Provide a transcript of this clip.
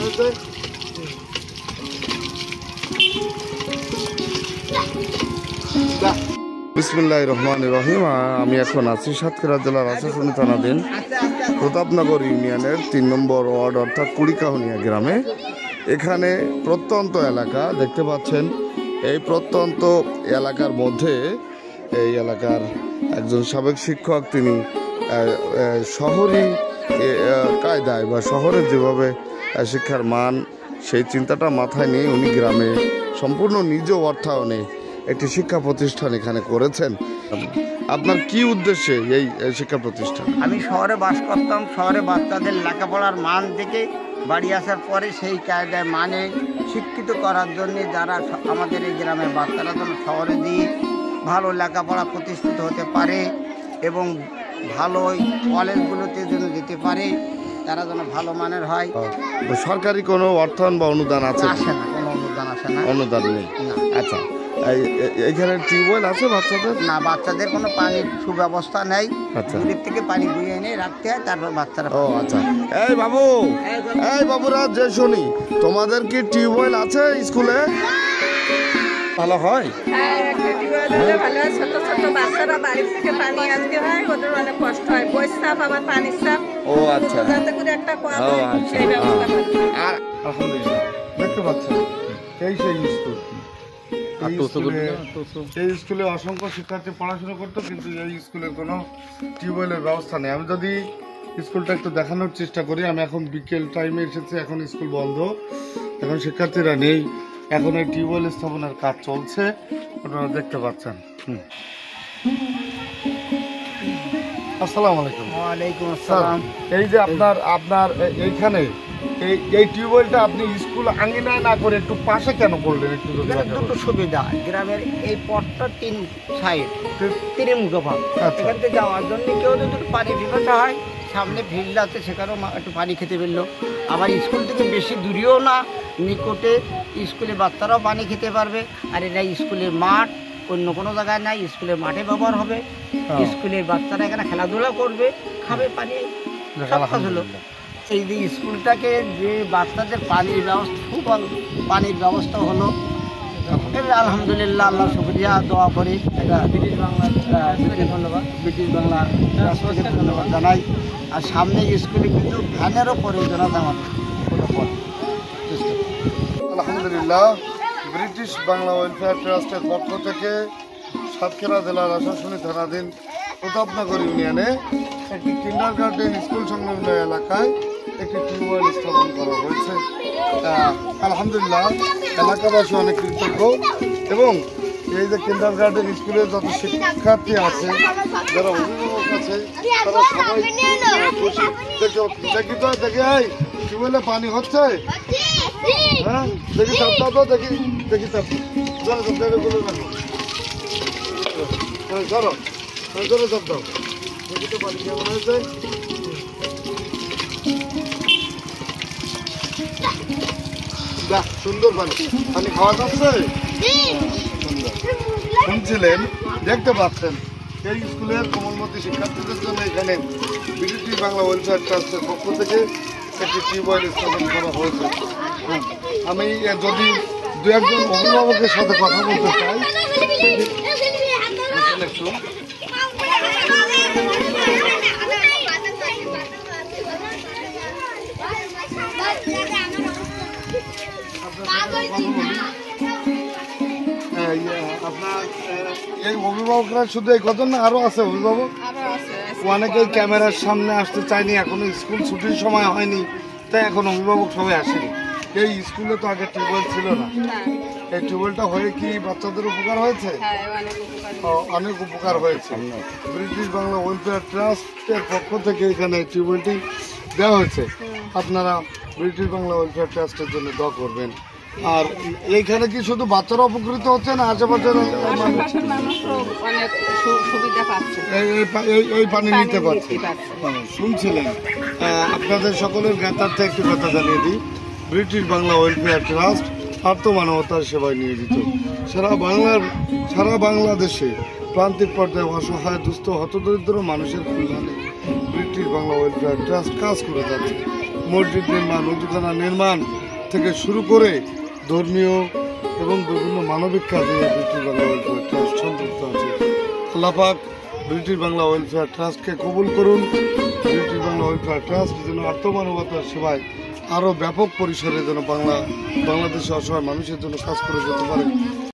হয়েছে। বিসমিল্লাহির রহমানির রহিম। আমি এখন আছি সাতক্ষীরা জেলার আশাশুনি থানাধীন প্রতাপনগর ইউনিয়নের ৩ নম্বর ওয়ার্ড অর্থাৎ কুড়িকাহুনিয়া গ্রামে। এখানে প্রত্যন্ত এলাকা দেখতে পাচ্ছেন। এই প্রত্যন্ত এলাকার মধ্যে এই এলাকার একজন সাবেক শিক্ষক, তিনি শহরি কায়দায় বা শহরে যেভাবে শিক্ষার মান সেই চিন্তাটা মাথায় নিয়ে উনি গ্রামে সম্পূর্ণ নিজ অর্থায়নে একটি শিক্ষা প্রতিষ্ঠান এখানে করেছেন। আপনার কি উদ্দেশ্যে এই শিক্ষা প্রতিষ্ঠান? আমি শহরে বাস করতাম। শহরে বাচ্চাদের লেখাপড়ার মান দেখে বাড়ি আসার পরে সেই কায়দায় মানে শিক্ষিত করার জন্য যারা আমাদের এই গ্রামের বাচ্চারা যেন শহরে দিয়ে ভালো লেখাপড়া প্রতিষ্ঠিত হতে পারে এবং ভালো কলেজগুলোতে যেন যেতে পারে, তারা যেন ভালো মানের হয়। সরকারি কোনো অর্থায়ন বা অনুদান আছে? আসে না, কোনো অনুদান আসে না। অনুদান নেই। আচ্ছা, এইখানে টিউবওয়েল আছে বাচ্চাদের? না, বাচ্চাদের কোনো পানির সুব্যবস্থা নেই। দূরের থেকে পানি বয়ে এনে রাখতে হয়, তারপর বাচ্চারা। ও আচ্ছা। এই বাবু, এই বাবুরা, যে শুনি তোমাদের কি টিউবওয়েল আছে স্কুলে? ভালো হয়? ছোট ছোট বাচ্চারা বাড়ি থেকে পানি আনতে হয়, ওদের অনেক কষ্ট হয়। বইয়ের চাপ, আবার পানির চাপ। ও আচ্ছা। যাতে করে একটা আর আলহামদুলিল্লাহ দেখতে পাচ্ছেন এই সেই স্কুল। এই স্কুলে অসংখ্য শিক্ষার্থী পড়াশোনা করতো, কিন্তু এই স্কুলের কোনো টিউবওয়েলের ব্যবস্থা নেই। আমি যদি স্কুলটা একটু দেখানোর চেষ্টা করি, আমি এখন বিকেল টাইমে এসেছি, এখন স্কুল বন্ধ, এখন শিক্ষার্থীরা নেই। এখন এই টিউবওয়েল স্থাপনের কাজ চলছে, আপনারা দেখতে পাচ্ছেন। আসসালামু আলাইকুম। ওয়ালাইকুম আসসালাম। এই যে আপনার এইখানে এই টিউবওয়েলটা আপনি স্কুল আঙ্গিনায় না করে একটু পাশে কেন করলেন? একটু দুটো সুবিধা, গ্রামের এই পথটা 3 সাইড, 3 মুখো ভাগ। এখান থেকে যাওয়ার জন্য কেউ যদি পানি পিপাসা হয়, সামনে ফিল্ড আছে, সেখানেও একটু পানি খেতে পারলো। আবার স্কুল থেকে বেশি দূরেও না, নিকটে স্কুলে বাচ্চারাও পানি খেতে পারবে। আর এটা স্কুলের মাঠ, অন্য কোনো জায়গায় নাই, স্কুলের মাঠে ব্যবহার হবে। স্কুলের বাচ্চারা এখানে খেলাধুলা করবে, খাবে, পানি সব কাজ হলো। এই যে স্কুলটাকে যে বাচ্চাদের পানির ব্যবস্থা হলো, আলহামদুলিল্লাহ, আল্লাহ শুকরিয়া, দোয়া করি। এটা ব্রিটিশ বাংলা ধন্যবাদ জানাই। আর সামনে স্কুলে কিন্তু ফ্যানেরও প্রয়োজনীয়তা আমাদের আলহামদুলিল্লাহ, ব্রিটিশ বাংলা ওয়েলফেয়ার ট্রাস্টের পক্ষ থেকে সাতক্ষীরা জেলার আশাশুনি থানাধীন প্রতাপনগর ইউনিয়নে একটি কিন্ডারগার্টেন স্কুল সংলগ্ন এলাকায় একটি টিউবওয়েল স্থাপন করা হয়েছে। আলহামদুলিল্লাহ, এলাকাবাসী অনেক কৃতজ্ঞ। এবং এই যে কিন্ডারগার্টেন স্কুলের যত শিক্ষার্থী আছে, যারা অভিভাবক আছে, তারা সবাই খুশি। দেখি তো, দেখি এই টিউবওয়েলে পানি হচ্ছে? হ্যাঁ, দেখি চাপটা তো, দেখি চাপ, ধরো চাপ দাও, দেখি তো পানি কেমন হয়েছে। বাহ, সুন্দর পানি খাওয়া যাচ্ছে। শুনছিলেন, দেখতে পাচ্ছেন, এই স্কুলের কোমলমতি শিক্ষার্থীদের জন্য এখানে ব্রিটিশ বাংলা ওয়েলফেয়ার ট্রাস্টের পক্ষ থেকে একটি টিউবওয়েল স্থাপন করা হয়েছে। আমি যদি 2-1 অভিভাবকের সাথে কথা বলতে চাই, একটু আপনার এই অভিভাবকরা শুধু এই কত না, আরো আছে অভিভাবক? অনেকেই ক্যামেরার সামনে আসতে চায়নি, এখনো স্কুল ছুটির সময় হয়নি, তাই এখন অভিভাবক সবাই আসেনি। এই স্কুলে তো আগে টিউবওয়েল ছিল না। এই টিউবওয়েলটা হয়ে কি বাচ্চাদের উপকার হয়েছে? অনেক উপকার হয়েছে। ব্রিটিশ বাংলা ওয়েলফেয়ার ট্রাস্টের পক্ষ থেকে এখানে টিউবওয়েলটি দেওয়া হয়েছে। আপনারা ব্রিটিশ বাংলা ওয়েলফেয়ার ট্রাস্টের জন্য দোয়া করবেন। আর এইখানে কি শুধু বাচ্চারা উপকৃত হচ্ছে না, আশেপাশের এই পানি নিতে পারছে? শুনছিলেন, আপনাদের সকলের জ্ঞাতার্থে একটি কথা জানিয়ে দিই, ব্রিটিশ বাংলা ওয়েলফেয়ার ট্রাস্ট আত্মমানবতার সেবায় নিয়োজিত। সারা বাংলাদেশে প্রান্তিক পর্যায়ে অসহায়, দুস্থ, হতদরিদ্র মানুষের কল্যাণে ব্রিটিশ বাংলা ওয়েলফেয়ার ট্রাস্ট কাজ করে যাচ্ছে। মসজিদ নির্মাণ, অজুখানা নির্মাণ থেকে শুরু করে ধর্মীয় এবং বিভিন্ন মানবিক কাজে ব্রিটিশ বাংলা ওয়েলফেয়ার ট্রাস্ট সম্পৃক্ত আছে। আল্লাহ পাক ব্রিটিশ বাংলা ওয়েলফেয়ার ট্রাস্টকে কবুল করুন। ব্রিটিশ বাংলা ওয়েলফেয়ার ট্রাস্ট যেন আত্মমানবতার সেবায় আরও ব্যাপক পরিসরে যেন বাংলাদেশের অসহায় মানুষের জন্য কাজ করে যেতে পারে।